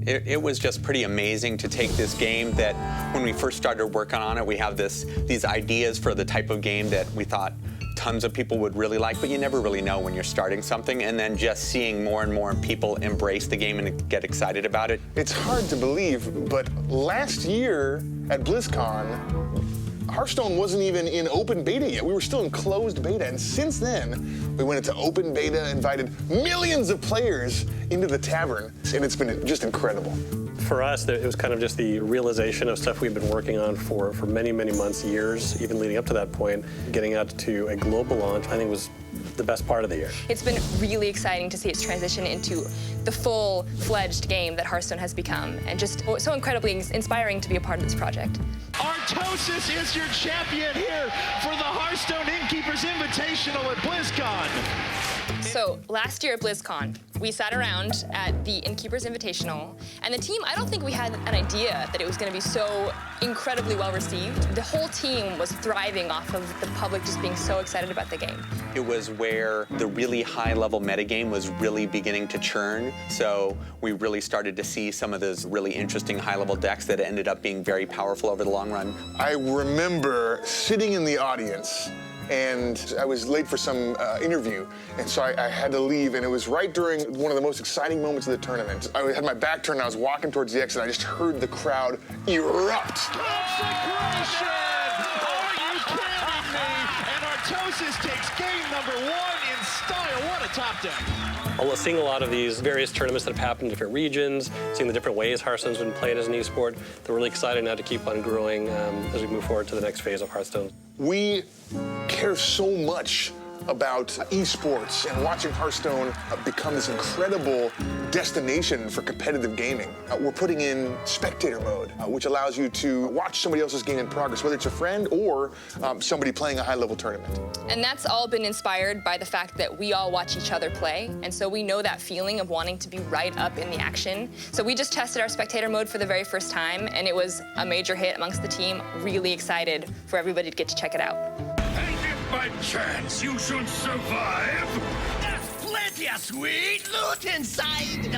It was just pretty amazing to take this game that when we first started working on it, we have these ideas for the type of game that we thought tons of people would really like, but you never really know when you're starting something, and then just seeing more and more people embrace the game and get excited about it. It's hard to believe, but last year at BlizzCon, Hearthstone wasn't even in open beta yet. We were still in closed beta, and since then, we went into open beta, invited millions of players into the tavern, and it's been just incredible. For us, it was kind of just the realization of stuff we've been working on for many, many months, years, even leading up to that point. Getting out to a global launch, I think, was the best part of the year. It's been really exciting to see its transition into the full-fledged game that Hearthstone has become, and just so incredibly inspiring to be a part of this project. Artosis is your champion here for the Hearthstone Innkeepers Invitational at BlizzCon. So last year at BlizzCon, we sat around at the Innkeepers Invitational, and the team, I don't think we had an idea that it was going to be so incredibly well received. The whole team was thriving off of the public just being so excited about the game. It was where the really high-level metagame was really beginning to churn, so we really started to see some of those really interesting high-level decks that ended up being very powerful over the long run. I remember sitting in the audience, and I was late for some interview, and so I had to leave, and it was right during one of the most exciting moments of the tournament. I had my back turned, and I was walking towards the exit, and I just heard the crowd erupt. Consecration! Are you kidding me? And Artosis takes game number 1 in style. What a top deck. Seeing a lot of these various tournaments that have happened in different regions, seeing the different ways Hearthstone's been played as an esport, they're really excited now to keep on growing as we move forward to the next phase of Hearthstone. We care so much about esports and watching Hearthstone become this incredible destination for competitive gaming. We're putting in spectator mode, which allows you to watch somebody else's game in progress, whether it's a friend or somebody playing a high-level tournament. And that's all been inspired by the fact that we all watch each other play, and so we know that feeling of wanting to be right up in the action. So we just tested our spectator mode for the very first time, and it was a major hit amongst the team. Really excited for everybody to get to check it out. By chance you should survive. There's plenty of sweet loot inside.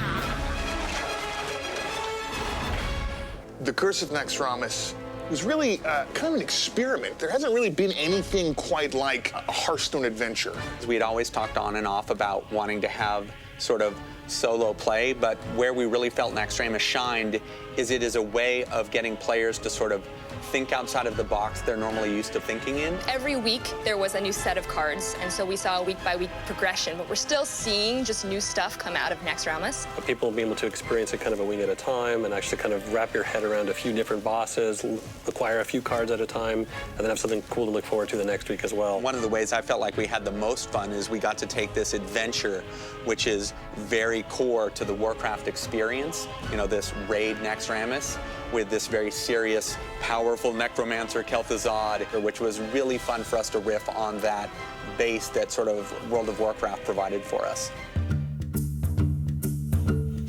The Curse of Naxxramas was really kind of an experiment. There hasn't really been anything quite like a Hearthstone adventure. We had always talked on and off about wanting to have sort of solo play, but where we really felt Naxxramas shined is it is a way of getting players to sort of think outside of the box they're normally used to thinking in. Every week there was a new set of cards, and so we saw a week-by-week progression, but we're still seeing just new stuff come out of Naxxramas. People being able to experience it kind of a wing at a time and actually kind of wrap your head around a few different bosses, acquire a few cards at a time, and then have something cool to look forward to the next week as well. One of the ways I felt like we had the most fun is we got to take this adventure, which is very core to the Warcraft experience, you know, this raid Naxxramas, with this very serious, powerful necromancer, Kel'Thuzad, which was really fun for us to riff on that base that sort of World of Warcraft provided for us.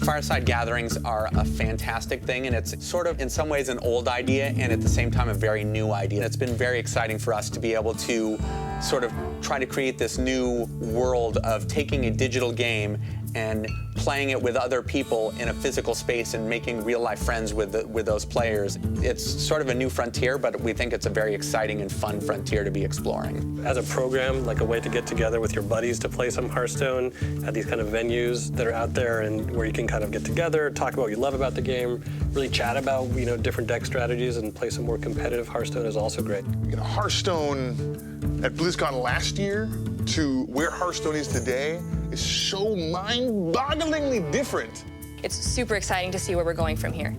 Fireside gatherings are a fantastic thing, and it's sort of, in some ways, an old idea, and at the same time, a very new idea. It's been very exciting for us to be able to sort of try to create this new world of taking a digital game and playing it with other people in a physical space and making real-life friends with those players. It's sort of a new frontier, but we think it's a very exciting and fun frontier to be exploring. As a program, like a way to get together with your buddies to play some Hearthstone at these kind of venues that are out there and where you can kind of get together, talk about what you love about the game, really chat about, you know, different deck strategies and play some more competitive Hearthstone is also great. You know, Hearthstone at BlizzCon last year to where Hearthstone is today is so mind-bogglingly different. It's super exciting to see where we're going from here.